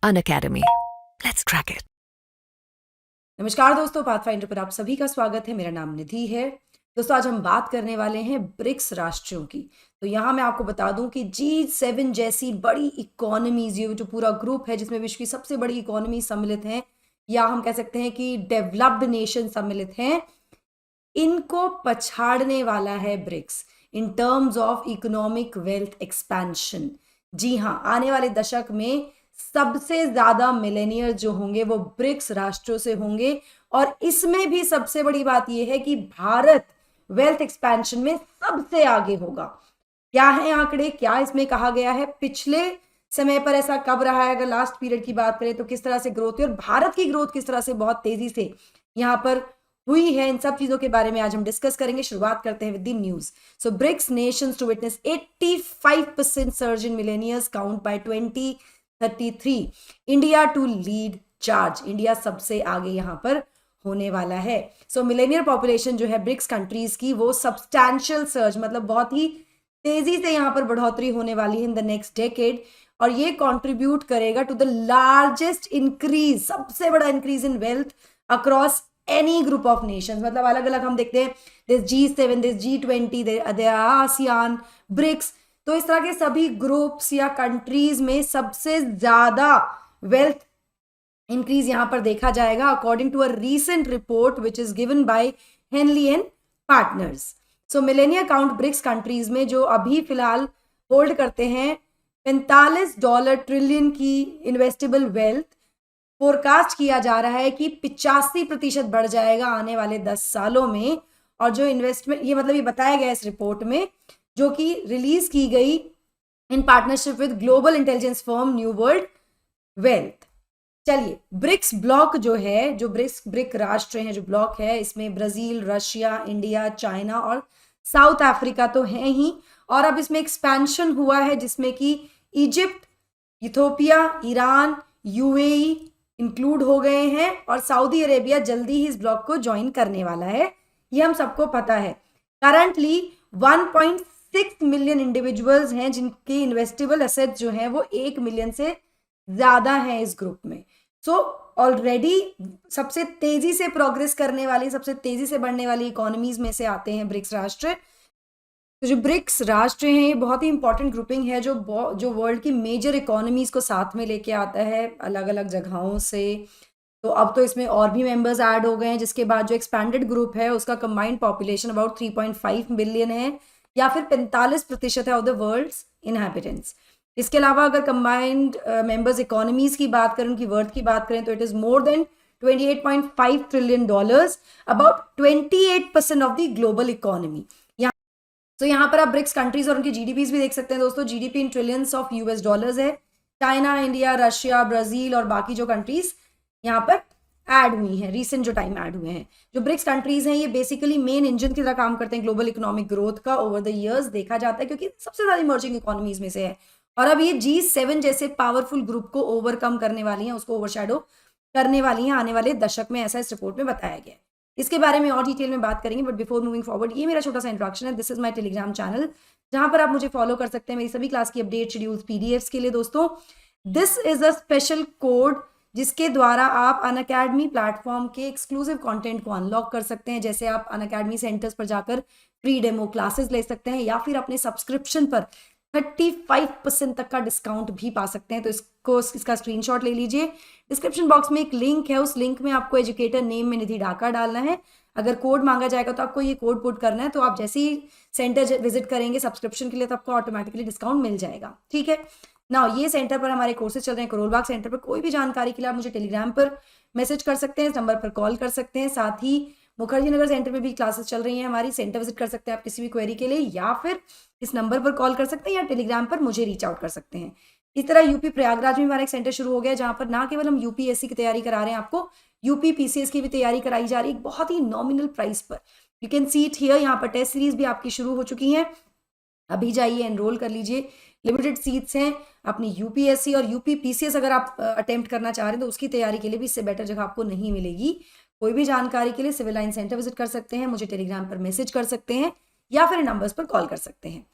Unacademy. Let's crack it. नमस्कार दोस्तों, pathfinder पर आप सभी का स्वागत है। मेरा नाम निधि है। दोस्तों, आज हम बात करने वाले हैं ब्रिक्स राष्ट्रों की। तो यहाँ मैं आपको बता दूं कि G7 जैसी बड़ी इकोनॉमीज, ये जो पूरा ग्रुप है जिसमें विश्व की सबसे बड़ी इकोनॉमी सम्मिलित हैं, या हम कह सकते हैं कि डेवलप्ड नेशन सम्मिलित हैं, इनको पछाड़ने वाला है BRICS in terms of economic wealth expansion. जी हाँ, आने वाले दशक में सबसे ज्यादा मिलेनियर जो होंगे वो ब्रिक्स राष्ट्रों से होंगे। और इसमें भी सबसे बड़ी बात यह है कि भारत वेल्थ एक्सपेंशन में सबसे आगे होगा। क्या है आंकड़े, क्या इसमें कहा गया है, पिछले समय पर ऐसा कब रहा है, अगर लास्ट पीरियड की बात करें तो किस तरह से ग्रोथ हुई और भारत की ग्रोथ किस तरह से बहुत तेजी से यहां पर हुई है, इन सब चीजों के बारे में आज हम डिस्कस करेंगे। शुरुआत करते हैं with the news. So BRICS nations to witness 85% surge in millionaires count by 2033। India to lead charge. India सबसे आगे यहां पर होने वाला है। सो मिलेनियर पॉपुलेशन जो है ब्रिक्स कंट्रीज की, वो सब्सटैंशियल सर्ज, मतलब बहुत ही तेजी से यहां पर बढ़ोतरी होने वाली है इन द नेक्स्ट डेकेड। और ये कंट्रीब्यूट करेगा टू द लार्जेस्ट इंक्रीज, सबसे बड़ा increase in wealth across any group of nations. मतलब अलग अलग हम देखते हैं, this G7, this G20, there ASEAN, BRICS. तो इस तरह के सभी ग्रुप्स या कंट्रीज में सबसे ज्यादा वेल्थ इंक्रीज यहां पर देखा जाएगा, according to a recent report which is given by Henley and Partners. सो मिलेनियर काउंट ब्रिक्स कंट्रीज में जो अभी फिलहाल होल्ड करते हैं $45 ट्रिलियन की इन्वेस्टेबल वेल्थ, फोरकास्ट किया जा रहा है कि 85% बढ़ जाएगा आने वाले 10 सालों में। और जो इन्वेस्टमेंट, ये मतलब ये बताया गया इस रिपोर्ट में, जो कि रिलीज की गई in partnership with global intelligence firm new world wealth. चलिए, ब्रिक्स ब्लॉक जो है, जो ब्रिक राष्ट्र हैं, जो ब्लॉक है, इसमें ब्राजील, रशिया, इंडिया, चाइना और साउथ अफ्रीका तो है ही। और अब इसमें एक्सपेंशन हुआ है जिसमें कि Egypt, Ethiopia, Iran, UAE include हो गए हैं और सऊदी अरेबिया जल्दी ही इस ब्लॉक को ज्वाइन करने वाला है। ये हम सबको पता है। करंटली 1.6 मिलियन इंडिविजुअल्स हैं जिनके इन्वेस्टेबल एसेट्स जो हैं वो 1 मिलियन से ज्यादा है इस ग्रुप में। सो ऑलरेडी सबसे तेजी से प्रोग्रेस करने वाली, सबसे तेजी से बढ़ने वाली इकोनॉमीज में से आते हैं ब्रिक्स राष्ट्र। तो जो ब्रिक्स राष्ट्र हैं, ये बहुत ही इंपॉर्टेंट ग्रुपिंग है जो वर्ल्ड की मेजर इकोनॉमीज को साथ में लेके आता है अलग अलग जगहों से। तो अब तो इसमें और भी मेंबर्स ऐड हो गए हैं, जिसके बाद जो एक्सपैंडेड ग्रुप है उसका कंबाइंड पॉपुलेशन अबाउट 3.5 बिलियन है, या फिर 45% है ऑफ द वर्ल्ड्स इनहैबिटेंट्स। इसके अलावा अगर कंबाइंड मेंबर्स इकोनॉमीज की बात करें, उनकी वर्थ की बात करें, तो it is more than $28.5 trillion, about 28% of the global economy. तो यहाँ पर आप ब्रिक्स कंट्रीज और उनकी जीडीपीज भी देख सकते हैं दोस्तों। GDP in trillions of US dollars है। चाइना, इंडिया, रशिया, ब्राजील और बाकी जो कंट्रीज यहाँ पर ऐड हुई हैं, रिसेंट जो टाइम ऐड हुए हैं। जो ब्रिक्स कंट्रीज हैं, ये बेसिकली मेन इंजन की तरह काम करते हैं ग्लोबल इकोनॉमिक ग्रोथ का ओवर द इयर्स, देखा जाता है, क्योंकि सबसे ज्यादा इमर्जिंग इकोनॉमीज में से है। और अब ये G7 जैसे पावरफुल ग्रुप को ओवरकम करने वाली हैं, उसको ओवरशैडो करने वाली हैं आने वाले दशक में, ऐसा इस रिपोर्ट में बताया गया है। इसके बारे में और डिटेल में बात करेंगे, बट बिफोर मूविंग फॉरवर्ड, ये मेरा छोटा सा इंट्रोडक्शन है। This is my Telegram channel, जहां पर आप मुझे फॉलो कर सकते हैं मेरी सभी क्लास की अपडेट, शेड्यूल्स, पीडीएफ्स के लिए। दोस्तों, this is a special code जिसके द्वारा आप अनअकैडमी प्लेटफॉर्म के एक्सक्लूसिव कंटेंट को अनलॉक कर सकते हैं। जैसे आप अनअकैडमी सेंटर्स पर जाकर फ्री डेमो क्लासेस ले सकते हैं, या फिर अपने सब्सक्रिप्शन पर 35% तक का डिस्काउंट भी पा सकते हैं। तो इसका स्क्रीनशॉट ले लीजिए। डिस्क्रिप्शन बॉक्स में एक लिंक है, उस लिंक में आपको एजुकेटर नेम में निधि ढाका डालना है। अगर कोड मांगा जाएगा तो आपको ये कोड पुट करना है। तो आप जैसे ही सेंटर विजिट करेंगे सब्सक्रिप्शन के लिए, तो आपको ऑटोमेटिकली डिस्काउंट मिल जाएगा। ठीक है ना। ये सेंटर पर हमारे कोर्सेज चल रहे हैं, करोल बाग सेंटर पर। कोई भी जानकारी के लिए आप मुझे टेलीग्राम पर मैसेज कर सकते हैं, इस नंबर पर कॉल कर सकते हैं। साथ ही मुखर्जी नगर सेंटर में भी क्लासेस चल रही हैं हमारी, सेंटर विजिट कर सकते हैं आप किसी भी क्वेरी के लिए, या फिर इस नंबर पर कॉल कर सकते हैं, या टेलीग्राम पर मुझे रीच आउट कर सकते हैं। इस तरह यूपी प्रयागराज में हमारा एक सेंटर शुरू हो गया, जहां पर ना केवल हम यूपीएससी की तैयारी करा रहे हैं, आपको यूपी पीसीएस की भी तैयारी कराई जा रही है बहुत ही नॉमिनल प्राइस पर। You can see it here. यहाँ पर टेस्ट सीरीज भी आपकी शुरू हो चुकी हैं। अभी जाइए, एनरोल कर लीजिए। लिमिटेड सीट्स हैं। अपनी यूपीएससी और यूपी पीसीएस अगर आप अटेम्प्ट करना चाह रहे हैं, तो उसकी तैयारी के लिए भी इससे बेटर जगह आपको नहीं मिलेगी। कोई भी जानकारी के लिए सिविल लाइन सेंटर विजिट कर सकते हैं, मुझे टेलीग्राम पर मैसेज कर सकते हैं, या फिर नंबर्स पर कॉल कर सकते हैं।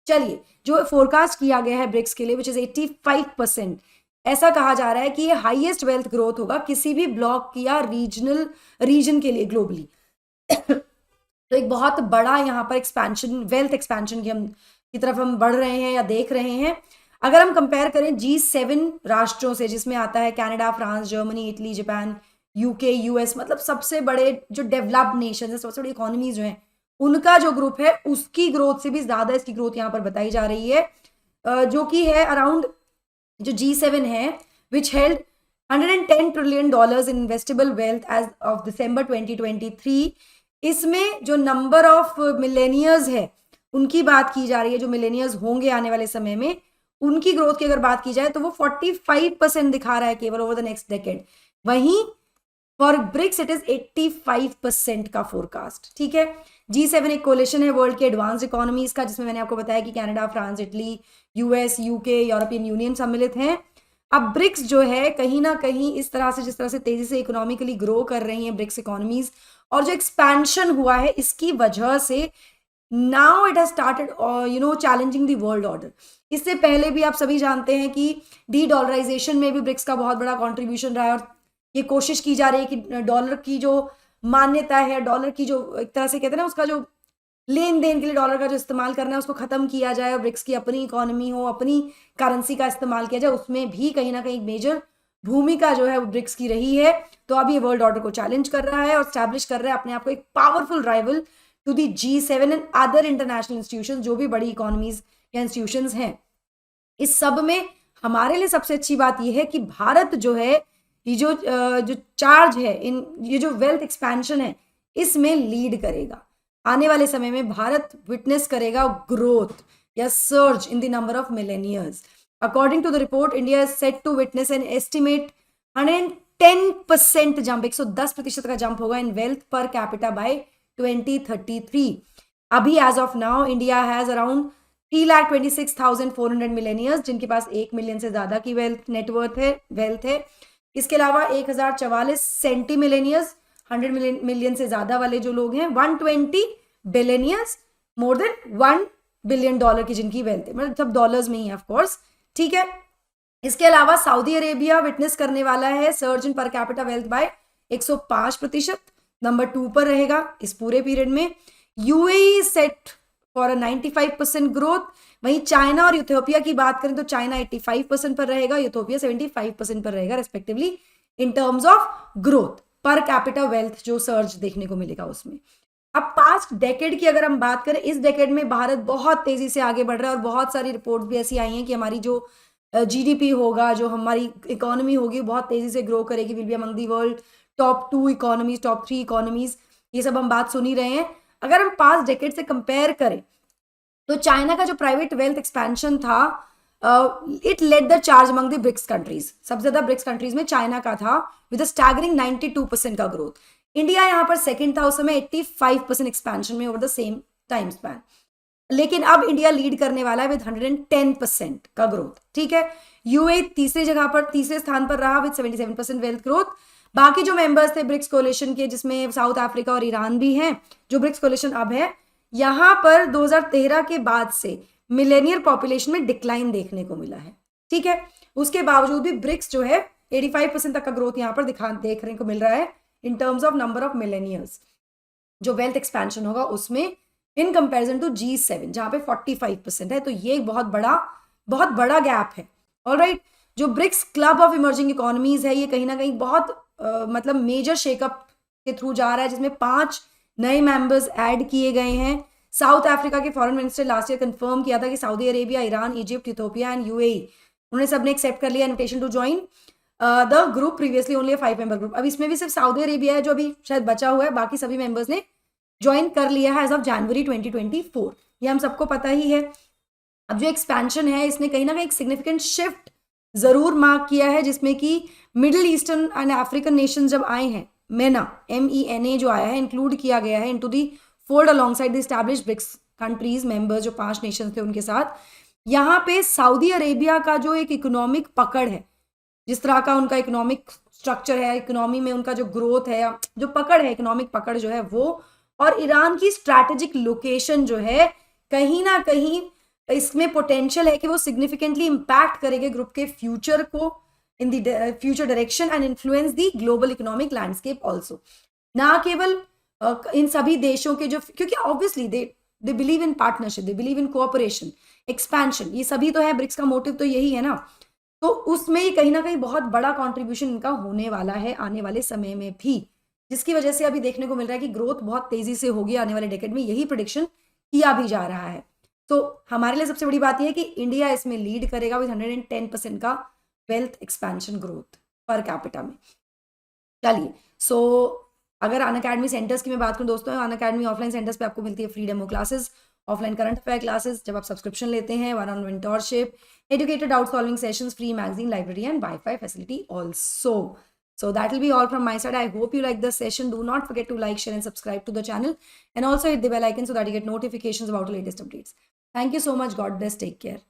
चलिए, जो फोरकास्ट किया गया है ब्रिक्स के लिए, विच इज 85%, ऐसा कहा जा रहा है कि ये हाईएस्ट वेल्थ ग्रोथ होगा किसी भी ब्लॉक या रीजन के लिए ग्लोबली। तो एक बहुत बड़ा यहाँ पर एक्सपेंशन, वेल्थ एक्सपेंशन की तरफ हम बढ़ रहे हैं या देख रहे हैं। अगर हम कंपेयर करें G7 राष्ट्रों से, जिसमें आता है Canada, France, Germany, Italy, Japan, UK, US, मतलब सबसे बड़े जो डेवलप्ड नेशन है, सबसे बड़ी इकोनॉमीज जो हैं, उनका जो ग्रुप है उसकी ग्रोथ से भी ज्यादा इसकी ग्रोथ यहाँ पर बताई जा रही है, जो कि है अराउंड, जो G7 है which held $110 trillion in investable wealth as of December 2023। इसमें जो नंबर ऑफ मिलेनियर्स है उनकी बात की जा रही है, जो मिलेनियर्स होंगे आने वाले समय में, उनकी ग्रोथ की अगर बात की जाए तो वो 45% दिखा रहा है केवल ओवर द नेक्स्ट डेकेड। वहीं फॉर ब्रिक्स इट इज 85% का फोरकास्ट। ठीक है, G7 एक कोलिशन है वर्ल्ड के एडवांस्ड इकोनॉमीज का, जिसमें मैंने आपको बताया कि Canada, France, Italy, US, UK, European union सम्मिलित हैं। अब ब्रिक्स जो है कहीं ना कहीं इस तरह से, जिस तरह से तेजी से इकोनॉमिकली ग्रो कर रही हैं ब्रिक्स इकोनॉमीज, और जो एक्सपेंशन हुआ है इसकी वजह से now it has started challenging the world order. इससे पहले भी आप सभी जानते हैं कि डी डॉलराइजेशन में भी ब्रिक्स का बहुत बड़ा कॉन्ट्रीब्यूशन रहा है, और ये कोशिश की जा रही है कि डॉलर की जो मान्यता है, डॉलर की जो एक तरह से कहते हैं ना, उसका जो लेन देन के लिए डॉलर का जो इस्तेमाल करना है उसको खत्म किया जाए, और ब्रिक्स की अपनी इकोनॉमी हो, अपनी करेंसी का इस्तेमाल किया जाए, उसमें भी कहीं ना कहीं मेजर भूमिका जो है वो ब्रिक्स की रही है। तो अब ये वर्ल्ड ऑर्डर को चैलेंज कर रहा है और स्टैब्लिश कर रहा है अपने आप को एक powerful rival to the G7 and other international institutions, जो भी बड़ी इकोनॉमीज या इंस्टीट्यूशंस हैं। इस सब में हमारे लिए सबसे अच्छी बात यह है कि भारत जो है, ये जो चार्ज है, ये जो वेल्थ एक्सपेंशन है, इसमें लीड करेगा। आने वाले समय में भारत विटनेस करेगा ग्रोथ या surge in the number of millionaires. According to the report, India is set to witness an estimate 110% jump, 110% का जंप होगा in wealth per capita by 2033। अभी as of now India has around 3,26,400 millionaires, जिनके पास 1 million से ज्यादा की wealth है। इसके अलावा 1044 सेंटी मिलेनियर्स, 100 मिलियन से ज्यादा वाले जो लोग हैं, 120 बिलियनियर्स, मोर देन $1 बिलियन की जिनकी वेल्थ है, मतलब सब डॉलर्स में ही है ऑफ कोर्स। ठीक है, इसके अलावा सऊदी अरेबिया विटनेस करने वाला है सर्ज इन per capita wealth bye 105%, number 2 पर रहेगा इस पूरे पीरियड में। UAE set for 95% growth. वहीं चाइना और यूथोपिया की बात करें तो चाइना 85% पर रहेगा, यूथोपिया 75% पर रहेगा respectively in terms of growth per capita wealth, जो सर्ज देखने को मिलेगा उसमें। अब पास्ट डेकेड की अगर हम बात करें, इस डेकेड में भारत बहुत तेजी से आगे बढ़ रहा है, और बहुत सारी रिपोर्ट्स भी ऐसी आई हैं कि हमारी जो जीडीपी होगा, जो हमारी इकोनॉमी होगी, बहुत तेजी से ग्रो करेगी, will be among the world top 2 economies, top 3 economies. ये सब हम बात सुन ही रहे हैं। अगर हम पास्ट डेकेड से कंपेयर करें तो चाइना का जो प्राइवेट वेल्थ एक्सपेंशन था, it led the charge among the BRICS countries. सबसे ज्यादा ब्रिक्स कंट्रीज में चाइना का था विद स्टैगरिंग 92% का ग्रोथ। इंडिया यहाँ पर सेकंड था उस समय 85% एक्सपेंशन में over the same time span. लेकिन अब इंडिया लीड करने वाला है विद 110% का ग्रोथ। ठीक है, यूए तीसरे स्थान पर रहा विद 77% वेल्थ ग्रोथ। बाकी जो मेंबर्स थे ब्रिक्स कोलिशन के, जिसमें साउथ अफ्रीका और ईरान भी हैं, जो ब्रिक्स कोलिशन अब है, यहाँ पर 2013 के बाद से मिलेनियर पॉपुलेशन में डिक्लाइन देखने को मिला है। ठीक है, उसके बावजूद भी ब्रिक्स जो है 85% तक का ग्रोथ यहाँ पर देखने को मिल रहा है इन terms of number of millionaires, जो वेल्थ एक्सपेंशन होगा उसमें, इन कंपैरिजन टू G7 जहां पे 45% है। तो ये एक बहुत बड़ा गैप है। ऑलराइट, जो BRICS club of emerging economies है, ये कहीं ना कहीं बहुत मतलब मेजर शेकअप के थ्रू जा रहा है, जिसमें 5 नए मेंबर्स ऐड किए गए हैं। साउथ अफ्रीका के foreign minister last year confirm किया था कि Saudi Arabia, Iran, Egypt, Ethiopia and UAE, उन्होंने सबने एक्सेप्ट कर लिया invitation to join the group, previously only 5 member group. अब इसमें भी सिर्फ सऊदी अरेबिया है जो अभी शायद बचा हुआ है, बाकी सभी मेंबर्स ने ज्वाइन कर लिया है एज ऑफ जनवरी 2024। ये हम सबको पता ही है। अब जो एक्सपेंशन है, इसने कहीं ना कहीं एक सिग्निफिकेंट शिफ्ट जरूर मार्क किया है, जिसमें कि middle eastern and African nation जब आए हैं, MENA MENA जो आया है, इंक्लूड किया गया है into the fold alongside the established BRICS countries members, जो 5 नेशन थे उनके साथ। यहाँ पे सऊदी अरेबिया का जो एक इकोनॉमिक पकड़ है, जिस तरह का उनका इकोनॉमिक स्ट्रक्चर है, इकोनॉमी में उनका जो ग्रोथ है, जो पकड़ है, इकोनॉमिक पकड़ जो है वो, और ईरान की स्ट्रैटेजिक लोकेशन जो है, कहीं ना कहीं इसमें पोटेंशियल है कि वो सिग्निफिकेंटली इंपैक्ट करेंगे ग्रुप के फ्यूचर को, in the future direction and influence the global economic landscape also. ना केवल इन सभी देशों के जो, क्योंकि obviously they believe in partnership, they believe in cooperation, expansion, ये सभी तो है, ब्रिक्स का मोटिव तो यही है ना। तो उसमें ही कहीं ना कहीं बहुत बड़ा कंट्रीब्यूशन इनका होने वाला है आने वाले समय में भी, जिसकी वजह से अभी देखने को मिल रहा है कि ग्रोथ बहुत तेजी से होगी आने वाले डेकेड में, यही प्रेडिक्शन किया भी जा रहा है। तो हमारे लिए सबसे बड़ी बात यह है कि इंडिया इसमें लीड करेगा विद 110% का wealth expansion growth per capita में। चलिए, सो अगर अनअकैडमी सेंटर्स की मैं बात करूं दोस्तों, अनअकैडमी ऑफलाइन सेंटर्स पे आपको मिलती है free demo classes, offline current affair classes जब आप सब्सक्रिप्शन लेते हैं, one on mentorship, educated doubt solving sessions, free magazine, library and wifi facility also. So that will be all from my side. I hope you like this session. Do not forget to like, share and subscribe to the channel, and also hit the bell icon so that you get notifications about the latest updates. Thank you so much. God bless. Take care.